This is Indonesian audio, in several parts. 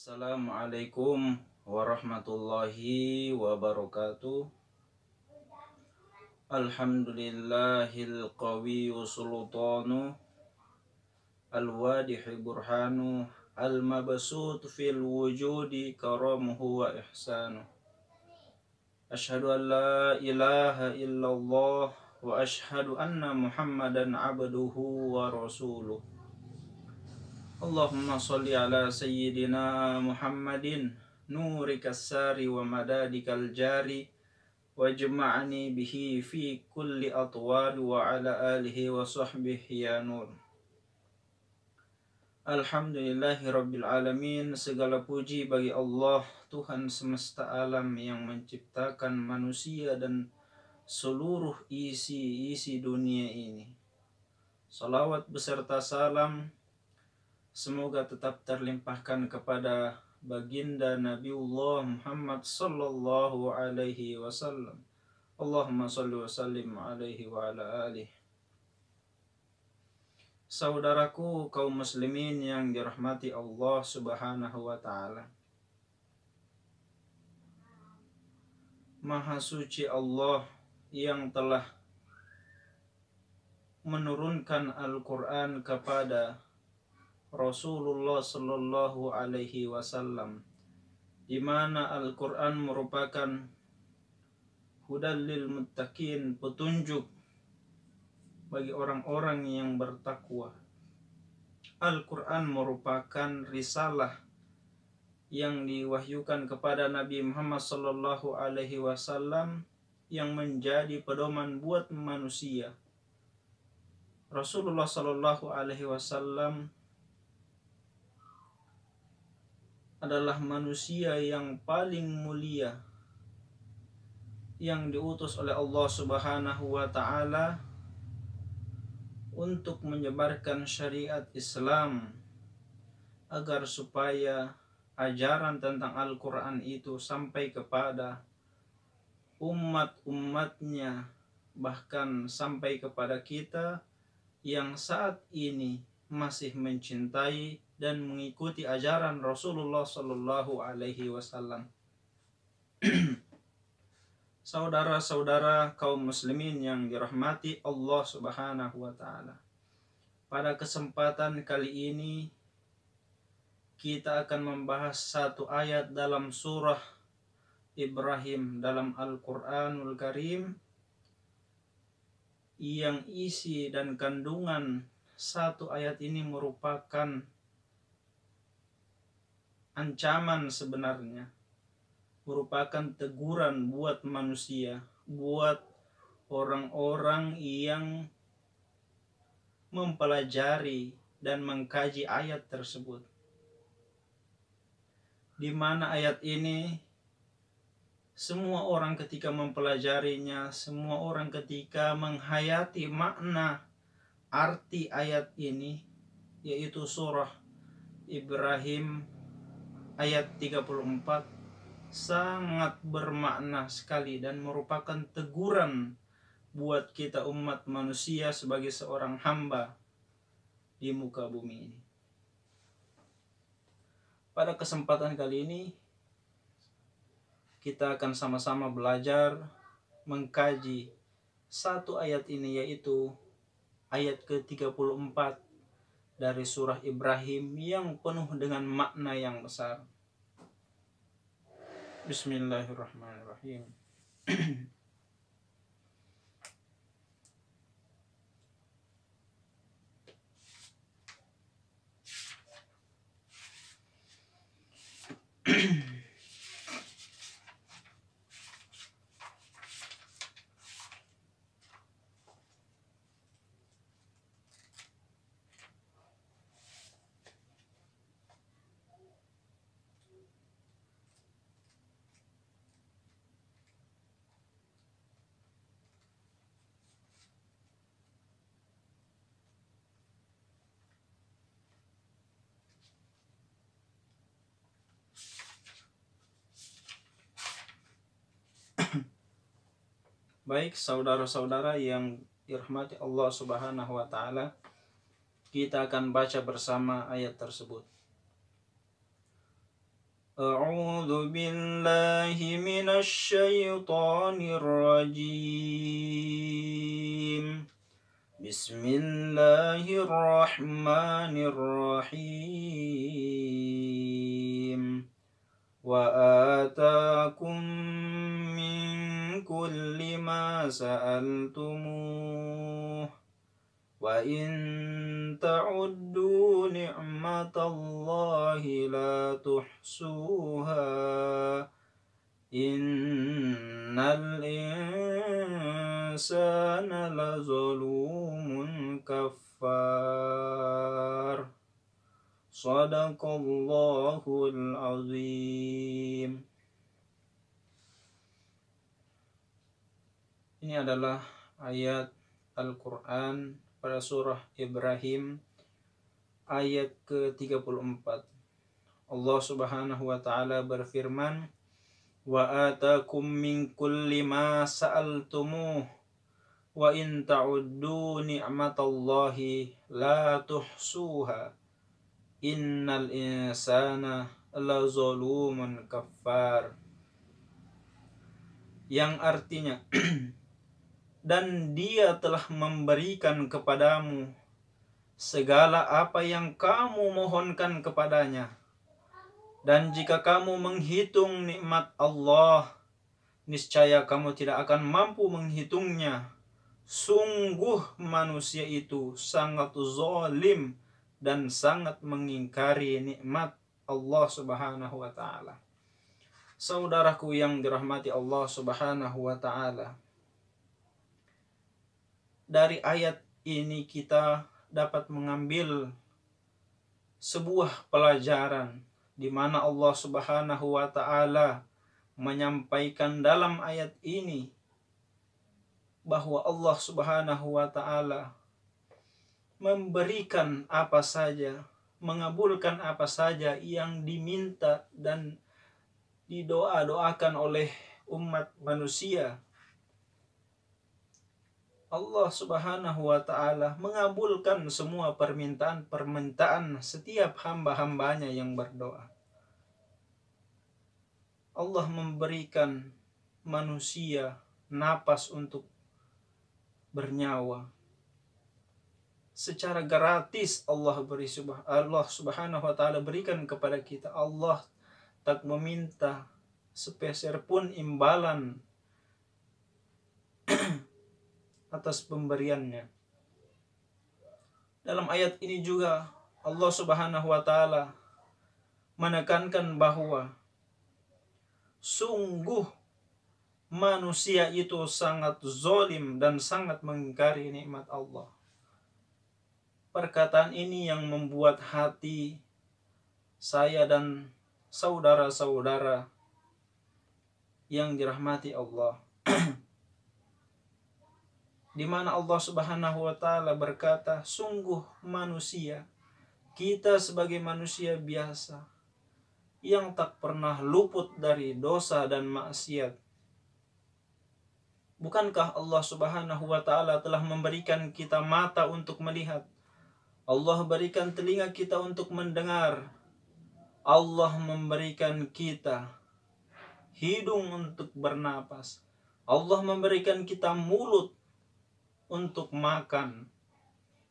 Assalamualaikum warahmatullahi wabarakatuh. Alhamdulillahil qawiyyu sultanu al-wadihi burhanu al-mabsut fil wujudi karamuhu wa ihsanu. Ashhadu an la ilaha illallah wa ashhadu anna Muhammadan abduhu wa rasuluh. Allahumma salli ala sayyidina Muhammadin nurikas sari wa madadikal jari wajma'ni bihi fi kulli atwari wa ala alihi wa sahbihi ya nur. Alhamdulillahi rabbil alamin. Segala puji bagi Allah, Tuhan semesta alam yang menciptakan manusia dan seluruh isi dunia ini. Salawat beserta salam semoga tetap terlimpahkan kepada baginda Nabiullah Muhammad sallallahu alaihi wasallam. Allahumma salli wa sallim alaihi wa ala alihi. Saudaraku kaum muslimin yang dirahmati Allah subhanahu wa ta'ala, Maha suci Allah yang telah menurunkan Al-Quran kepada Rasulullah sallallahu alaihi wasallam, di mana Al-Quran merupakan hudal lil muttaqin, petunjuk bagi orang-orang yang bertakwa. Al-Quran merupakan risalah yang diwahyukan kepada Nabi Muhammad sallallahu alaihi wasallam yang menjadi pedoman buat manusia. Rasulullah sallallahu alaihi wasallam adalah manusia yang paling mulia yang diutus oleh Allah subhanahu wa ta'ala untuk menyebarkan syariat Islam agar supaya ajaran tentang Al-Quran itu sampai kepada umat-umatnya, bahkan sampai kepada kita yang saat ini masih mencintai dan mengikuti ajaran Rasulullah sallallahu alaihi wasallam. Saudara-saudara kaum muslimin yang dirahmati Allah subhanahu wa ta'ala, pada kesempatan kali ini kita akan membahas satu ayat dalam surah Ibrahim dalam Al-Quranul Karim, yang isi dan kandungan satu ayat ini merupakan ancaman, sebenarnya merupakan teguran buat manusia, buat orang-orang yang mempelajari dan mengkaji ayat tersebut, di mana ayat ini semua orang ketika mempelajarinya, semua orang ketika menghayati makna arti ayat ini, yaitu surah Ibrahim ayat 34, sangat bermakna sekali dan merupakan teguran buat kita umat manusia sebagai seorang hamba di muka bumi ini. Pada kesempatan kali ini kita akan sama-sama belajar mengkaji satu ayat ini, yaitu ayat ke-34 dari surah Ibrahim yang penuh dengan makna yang besar. Bismillahirrahmanirrahim. Baik saudara-saudara yang dirahmati Allah subhanahu wa ta'ala, kita akan baca bersama ayat tersebut. أعوذ بالله من الشيطان الرجيم بسم الله الرحمن الرحيم وآتاكم من كل ما سألتموه وإن تعدوا نعمة الله لا تحصوها إن الإنسان لظلوم كفار صدق الله العظيم. Ini adalah ayat Al-Quran pada surah Ibrahim ayat ke-34. Allah Subhanahu wa taala berfirman, "Wa atakum min kulli ma sa'altumuh wa in ta'uddu ni'matallahi la tuhsuha innal insana lazalumun kafar." Yang artinya dan Dia telah memberikan kepadamu segala apa yang kamu mohonkan kepadanya. Dan jika kamu menghitung nikmat Allah, niscaya kamu tidak akan mampu menghitungnya. Sungguh manusia itu sangat zalim dan sangat mengingkari nikmat Allah Subhanahu wa taala. Saudaraku yang dirahmati Allah Subhanahu wa taala, dari ayat ini kita dapat mengambil sebuah pelajaran di mana Allah Subhanahu wa taala menyampaikan dalam ayat ini bahwa Allah Subhanahu wa taala memberikan apa saja, mengabulkan apa saja yang diminta dan didoa-doakan oleh umat manusia. Allah Subhanahu wa taala mengabulkan semua permintaan setiap hamba-hambanya yang berdoa. Allah memberikan manusia napas untuk bernyawa. Secara gratis Allah Subhanahu wa taala berikan kepada kita. Allah tak meminta sepeser pun imbalan atas pemberiannya. Dalam ayat ini juga Allah Subhanahu wa taala menekankan bahwa sungguh manusia itu sangat zalim dan sangat mengingkari nikmat Allah. Perkataan ini yang membuat hati saya dan saudara-saudara yang dirahmati Allah, di mana Allah Subhanahu wa taala berkata, sungguh manusia, kita sebagai manusia biasa yang tak pernah luput dari dosa dan maksiat. Bukankah Allah Subhanahu wa taala telah memberikan kita mata untuk melihat? Allah berikan telinga kita untuk mendengar. Allah memberikan kita hidung untuk bernapas. Allah memberikan kita mulut untuk makan.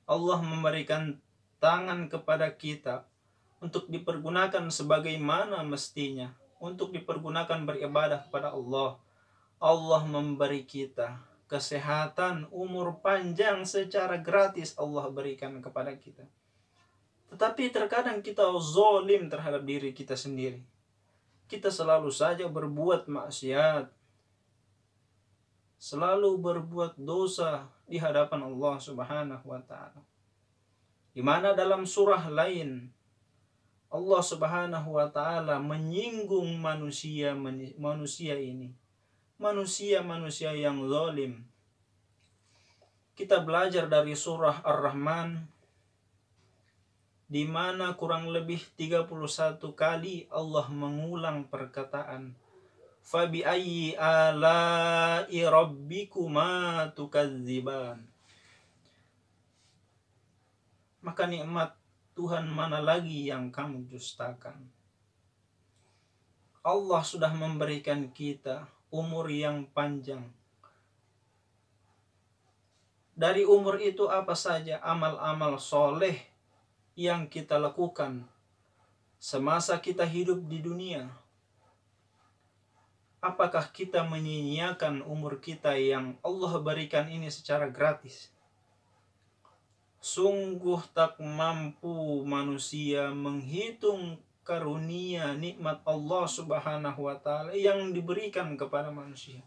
Allah memberikan tangan kepada kita untuk dipergunakan sebagaimana mestinya, untuk dipergunakan beribadah kepada Allah. Allah memberi kita kesehatan, umur panjang secara gratis Allah berikan kepada kita. Tetapi terkadang kita zalim terhadap diri kita sendiri. Kita selalu saja berbuat maksiat, selalu berbuat dosa di hadapan Allah Subhanahu wa taala. Di mana dalam surah lain Allah Subhanahu wa taala menyinggung manusia ini. Manusia yang zalim. Kita belajar dari surah Ar-Rahman di mana kurang lebih 31 kali Allah mengulang perkataan Fabi ayyi ala'i rabbikuma tukadziban. Maka nikmat Tuhan mana lagi yang kamu dustakan? Allah sudah memberikan kita umur yang panjang. Dari umur itu apa saja amal-amal soleh yang kita lakukan semasa kita hidup di dunia? Apakah kita menyia-nyiakan umur kita yang Allah berikan ini secara gratis? Sungguh tak mampu manusia menghitung karunia nikmat Allah Subhanahu wa ta'ala yang diberikan kepada manusia.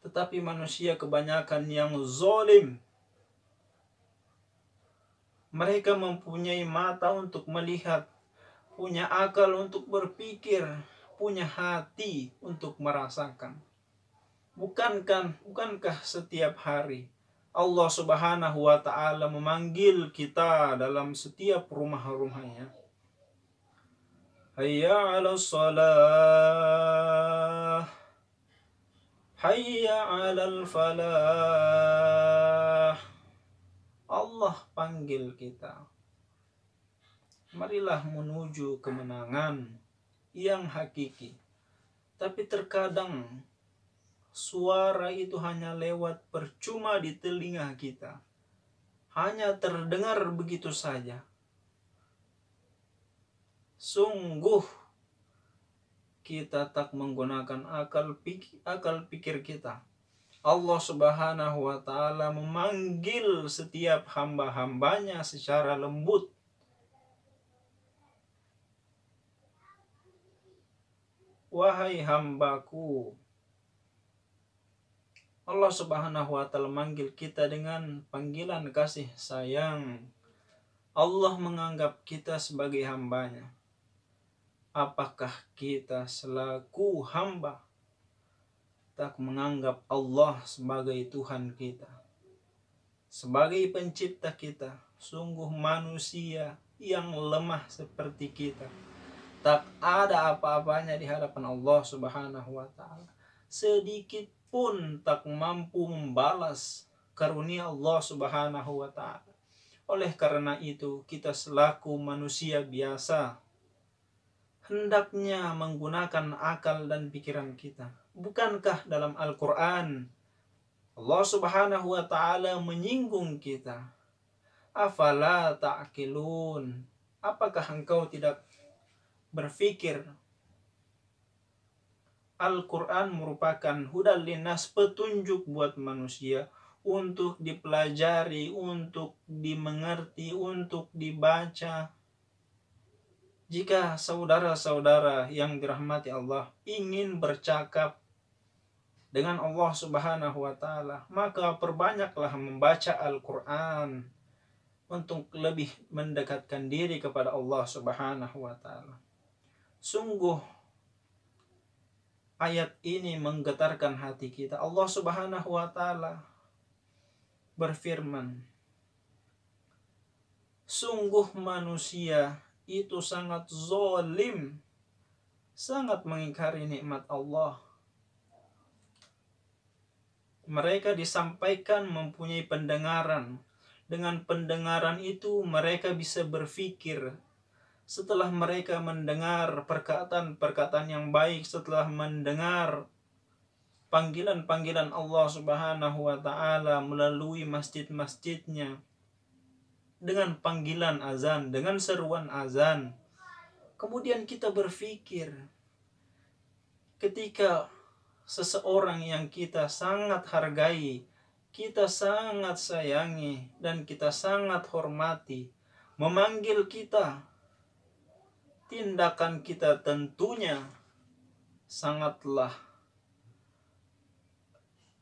Tetapi manusia kebanyakan yang zalim. Mereka mempunyai mata untuk melihat, punya akal untuk berpikir, punya hati untuk merasakan. Bukankah setiap hari Allah Subhanahu wa ta'ala memanggil kita dalam setiap rumah-rumahnya? Hayya 'alas shalah, hayya 'alal falah. Allah panggil kita. Marilah menuju kemenangan yang hakiki. Tapi terkadang suara itu hanya lewat percuma di telinga kita. Hanya terdengar begitu saja. Sungguh kita tak menggunakan akal pikir kita. Allah Subhanahu wa ta'ala memanggil setiap hamba-hambanya secara lembut. Wahai hambaku. Allah Subhanahu wa ta'ala manggil kita dengan panggilan kasih sayang. Allah menganggap kita sebagai hambanya. Apakah kita selaku hamba tak menganggap Allah sebagai Tuhan kita, sebagai pencipta kita? Sungguh manusia yang lemah seperti kita tak ada apa-apanya di hadapan Allah Subhanahu wa ta'ala. Sedikit pun tak mampu membalas karunia Allah Subhanahu wa ta'ala. Oleh karena itu, kita selaku manusia biasa hendaknya menggunakan akal dan pikiran kita. Bukankah dalam Al-Quran Allah Subhanahu wa ta'ala menyinggung kita? Afala ta'qilun. Apakah engkau tidak berpikir? Al-Quran merupakan hudal linnas, petunjuk buat manusia untuk dipelajari, untuk dimengerti, untuk dibaca. Jika saudara-saudara yang dirahmati Allah ingin bercakap dengan Allah Subhanahu wa ta'ala, maka perbanyaklah membaca Al-Quran untuk lebih mendekatkan diri kepada Allah Subhanahu wa ta'ala. Sungguh ayat ini menggetarkan hati kita. Allah Subhanahu wa ta'ala berfirman, sungguh manusia itu sangat zalim, sangat mengingkari nikmat Allah. Mereka disampaikan mempunyai pendengaran. Dengan pendengaran itu mereka bisa berpikir. Setelah mereka mendengar perkataan-perkataan yang baik, setelah mendengar panggilan-panggilan Allah Subhanahu wa ta'ala melalui masjid-masjidnya, dengan panggilan azan, dengan seruan azan, kemudian kita berpikir, ketika seseorang yang kita sangat hargai, kita sangat sayangi, dan kita sangat hormati memanggil kita, tindakan kita tentunya sangatlah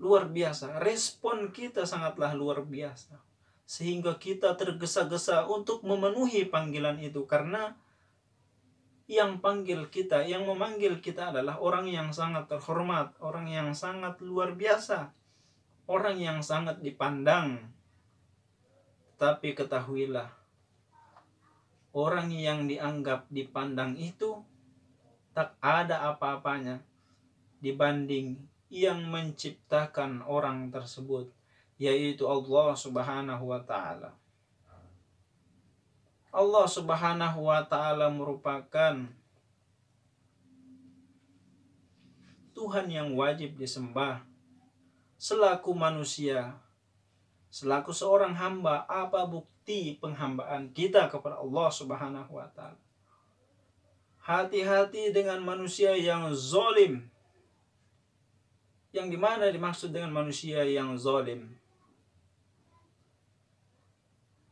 luar biasa. Respon kita sangatlah luar biasa. Sehingga kita tergesa-gesa untuk memenuhi panggilan itu. Karena yang panggil kita, yang memanggil kita adalah orang yang sangat terhormat, orang yang sangat luar biasa, orang yang sangat dipandang. Tapi ketahuilah, orang yang dianggap dipandang itu tak ada apa-apanya dibanding yang menciptakan orang tersebut, yaitu Allah Subhanahu wa ta'ala. Allah Subhanahu wa ta'ala merupakan Tuhan yang wajib disembah. Selaku manusia, selaku seorang hamba, apa bukti penghambaan kita kepada Allah Subhanahu wa Ta'ala? Hati-hati dengan manusia yang zalim. Yang dimana dimaksud dengan manusia yang zalim?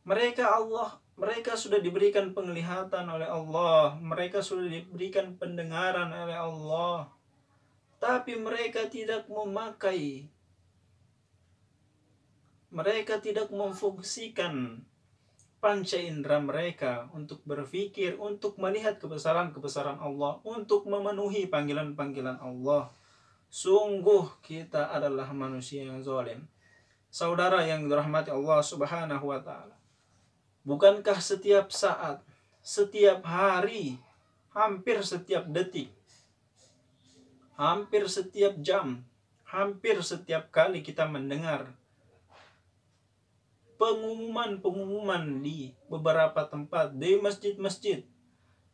Mereka sudah diberikan penglihatan oleh Allah, mereka sudah diberikan pendengaran oleh Allah, tapi mereka tidak memakai, mereka tidak memfungsikan panca indera mereka untuk berpikir, untuk melihat kebesaran-kebesaran Allah, untuk memenuhi panggilan-panggilan Allah. Sungguh kita adalah manusia yang zalim. Saudara yang dirahmati Allah Subhanahu wa Ta'ala, bukankah setiap saat, setiap hari, hampir setiap detik, hampir setiap jam, hampir setiap kali kita mendengar pengumuman-pengumuman di beberapa tempat, di masjid-masjid,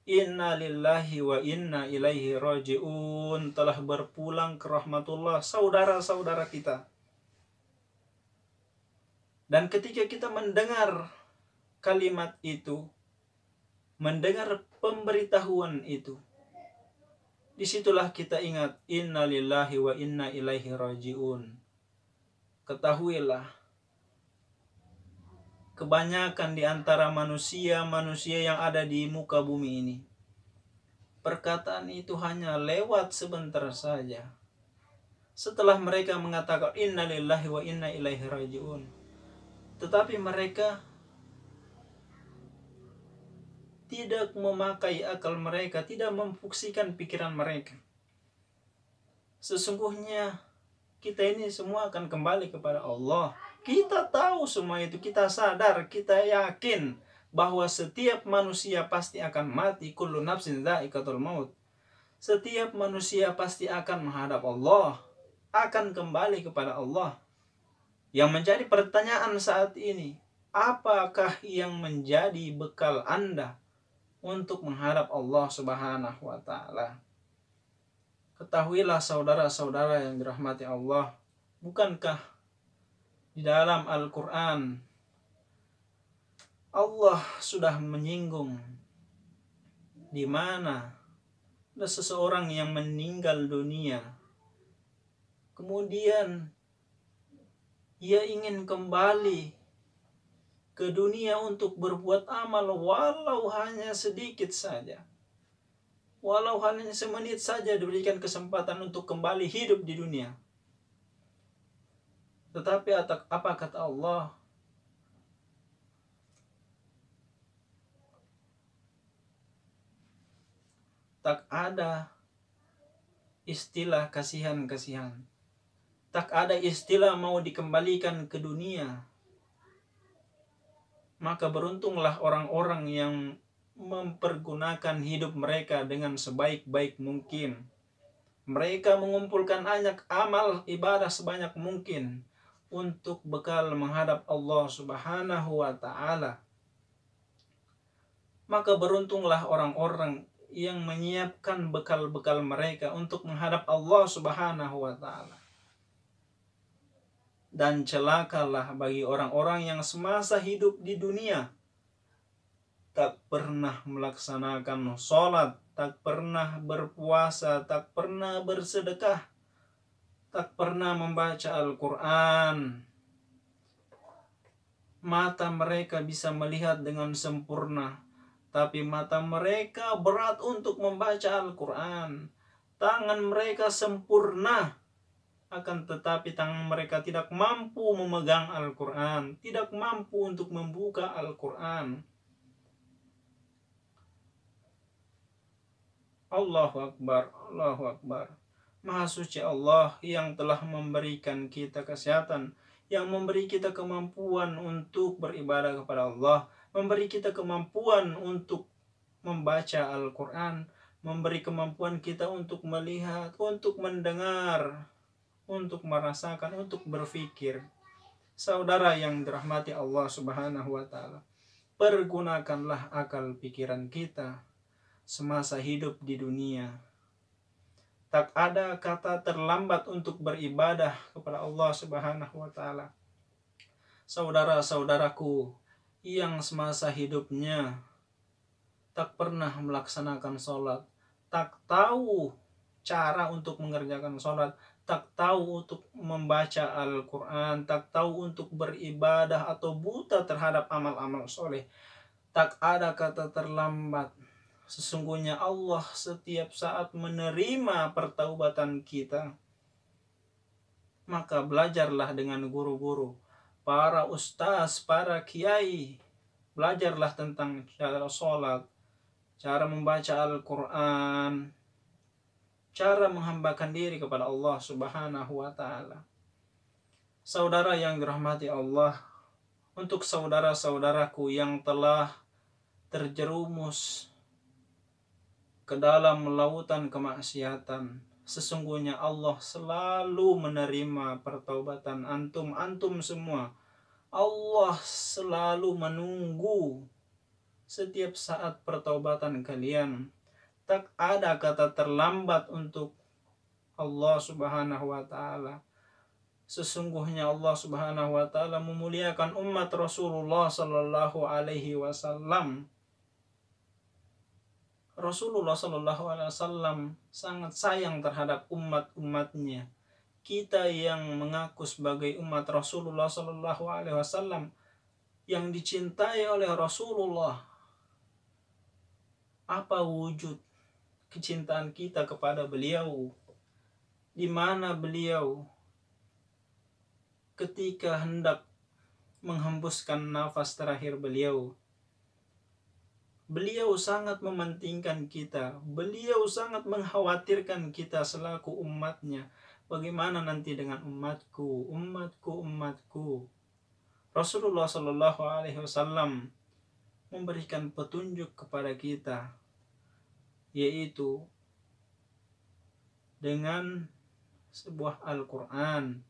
inna lillahi wa inna ilaihi raji'un, telah berpulang ke rahmatullah saudara-saudara kita. Dan ketika kita mendengar kalimat itu, mendengar pemberitahuan itu, disitulah kita ingat inna lillahi wa inna ilaihi raji'un. Ketahuilah, kebanyakan di antara manusia yang ada di muka bumi ini, perkataan itu hanya lewat sebentar saja. Setelah mereka mengatakan inna lillahi wa inna ilaihi raji'un, tetapi mereka tidak memakai akal mereka, tidak memfungsikan pikiran mereka. Sesungguhnya kita ini semua akan kembali kepada Allah. Kita tahu semua itu, kita sadar, kita yakin bahwa setiap manusia pasti akan mati. Kullu nafsin dha'iqatul maut. Setiap manusia pasti akan menghadap Allah, akan kembali kepada Allah. Yang menjadi pertanyaan saat ini, apakah yang menjadi bekal Anda untuk menghadap Allah Subhanahu wa Ta'ala? Ketahuilah saudara-saudara yang dirahmati Allah, bukankah di dalam Al-Quran Allah sudah menyinggung di mana ada seseorang yang meninggal dunia, kemudian ia ingin kembali ke dunia untuk berbuat amal walau hanya sedikit saja, walau hanya semenit saja diberikan kesempatan untuk kembali hidup di dunia. Tetapi apa kata Allah? Tak ada istilah kasihan-kasihan. Tak ada istilah mau dikembalikan ke dunia. Maka beruntunglah orang-orang yang mempergunakan hidup mereka dengan sebaik-baik mungkin. Mereka mengumpulkan banyak amal ibadah sebanyak mungkin untuk bekal menghadap Allah Subhanahu wa Ta'ala. Maka beruntunglah orang-orang yang menyiapkan bekal-bekal mereka untuk menghadap Allah Subhanahu wa Ta'ala. Dan celakalah bagi orang-orang yang semasa hidup di dunia tak pernah melaksanakan sholat, tak pernah berpuasa, tak pernah bersedekah, tak pernah membaca Al-Quran. Mata mereka bisa melihat dengan sempurna, tapi mata mereka berat untuk membaca Al-Quran. Tangan mereka sempurna, akan tetapi tangan mereka tidak mampu memegang Al-Quran, tidak mampu untuk membuka Al-Quran. Allahu Akbar, Allahu Akbar. Maha suci Allah yang telah memberikan kita kesehatan, yang memberi kita kemampuan untuk beribadah kepada Allah, memberi kita kemampuan untuk membaca Al-Quran, memberi kemampuan kita untuk melihat, untuk mendengar, untuk merasakan, untuk berpikir. Saudara yang dirahmati Allah Subhanahu wa Ta'ala, pergunakanlah akal pikiran kita semasa hidup di dunia. Tak ada kata terlambat untuk beribadah kepada Allah Subhanahu wa taala. Saudara-saudaraku yang semasa hidupnya tak pernah melaksanakan sholat, tak tahu cara untuk mengerjakan sholat, tak tahu untuk membaca Al-Quran, tak tahu untuk beribadah atau buta terhadap amal-amal soleh, tak ada kata terlambat. Sesungguhnya Allah setiap saat menerima pertaubatan kita. Maka belajarlah dengan guru-guru, para ustaz, para kiai. Belajarlah tentang cara sholat, cara membaca Al-Quran, cara menghambakan diri kepada Allah Subhanahu wa ta'ala. Saudara yang dirahmati Allah, untuk saudara-saudaraku yang telah terjerumus ke dalam lautan kemaksiatan, sesungguhnya Allah selalu menerima pertaubatan antum semua. Allah selalu menunggu setiap saat pertaubatan kalian. Tak ada kata terlambat untuk Allah Subhanahu wa taala. Sesungguhnya Allah Subhanahu wa taala memuliakan umat Rasulullah sallallahu alaihi wasallam. Rasulullah sallallahu alaihi wasallam sangat sayang terhadap umat-umatnya. Kita yang mengaku sebagai umat Rasulullah sallallahu alaihi wasallam, yang dicintai oleh Rasulullah, apa wujud kecintaan kita kepada beliau? Di mana beliau ketika hendak menghembuskan nafas terakhir beliau? Beliau sangat mementingkan kita. Beliau sangat mengkhawatirkan kita selaku umatnya. Bagaimana nanti dengan umatku, umatku. Rasulullah Shallallahu Alaihi Wasallam memberikan petunjuk kepada kita, yaitu dengan sebuah Al-Quran.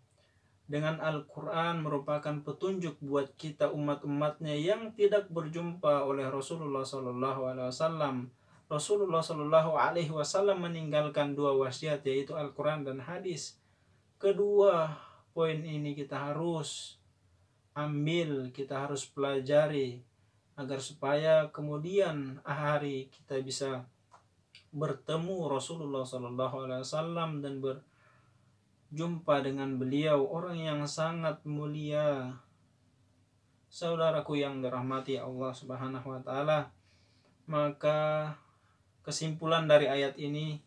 Dengan Al-Quran merupakan petunjuk buat kita umat-umatnya yang tidak berjumpa oleh Rasulullah Sallallahu Alaihi Wasallam. Rasulullah Sallallahu Alaihi Wasallam meninggalkan dua wasiat, yaitu Al-Quran dan hadis. Kedua poin ini kita harus ambil, kita harus pelajari, agar supaya kemudian hari kita bisa bertemu Rasulullah Sallallahu Alaihi Wasallam dan jumpa dengan beliau, orang yang sangat mulia. Saudaraku yang dirahmati Allah Subhanahu wa taala, maka kesimpulan dari ayat ini,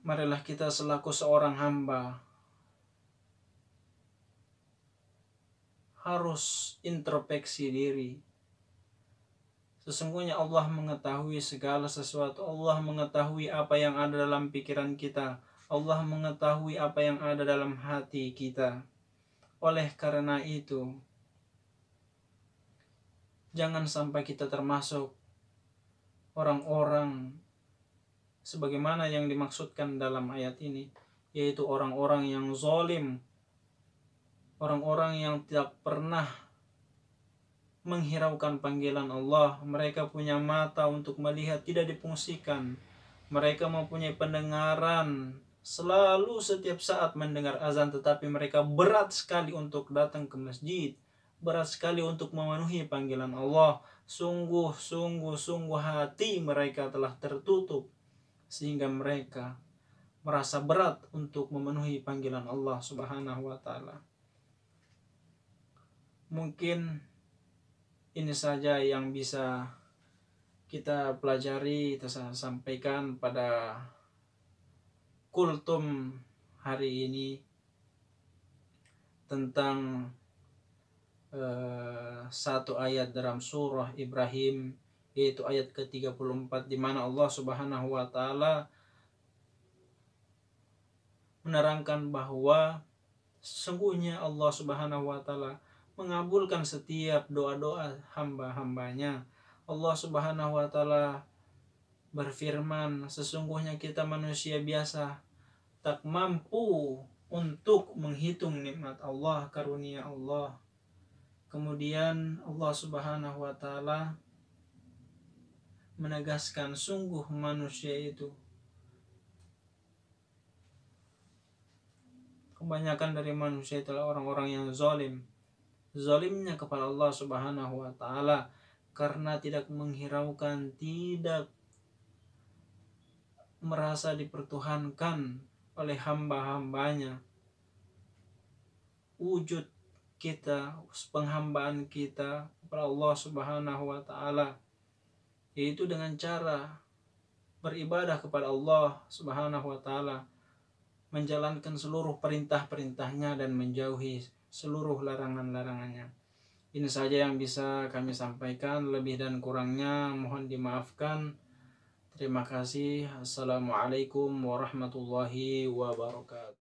marilah kita selaku seorang hamba harus introspeksi diri. Sesungguhnya Allah mengetahui segala sesuatu. Allah mengetahui apa yang ada dalam pikiran kita. Allah mengetahui apa yang ada dalam hati kita. Oleh karena itu, jangan sampai kita termasuk orang-orang sebagaimana yang dimaksudkan dalam ayat ini, yaitu orang-orang yang zalim, orang-orang yang tidak pernah menghiraukan panggilan Allah. Mereka punya mata untuk melihat, tidak difungsikan. Mereka mempunyai pendengaran, selalu setiap saat mendengar azan, tetapi mereka berat sekali untuk datang ke masjid, berat sekali untuk memenuhi panggilan Allah. Sungguh hati mereka telah tertutup, sehingga mereka merasa berat untuk memenuhi panggilan Allah Subhanahu wa taala. Mungkin ini saja yang bisa kita pelajari, kita sampaikan pada kultum hari ini tentang satu ayat dalam surah Ibrahim, yaitu ayat ke-34, di mana Allah Subhanahu wa taala menerangkan bahwa sesungguhnya Allah Subhanahu wa taala mengabulkan setiap doa-doa hamba-hambanya. Allah Subhanahu wa taala berfirman, sesungguhnya kita manusia biasa tak mampu untuk menghitung nikmat Allah, karunia Allah. Kemudian Allah Subhanahu wa taala menegaskan, sungguh manusia itu kebanyakan dari manusia itulah orang-orang yang zalim. Zalimnya kepada Allah Subhanahu wa taala karena tidak menghiraukan, tidak merasa dipertuhankan oleh hamba-hambanya. Wujud kita, penghambaan kita kepada Allah Subhanahu wa taala yaitu dengan cara beribadah kepada Allah Subhanahu wa taala, menjalankan seluruh perintah-perintahnya dan menjauhi seluruh larangan-larangannya. Ini saja yang bisa kami sampaikan, lebih dan kurangnya mohon dimaafkan. Terima kasih. Assalamualaikum warahmatullahi wabarakatuh.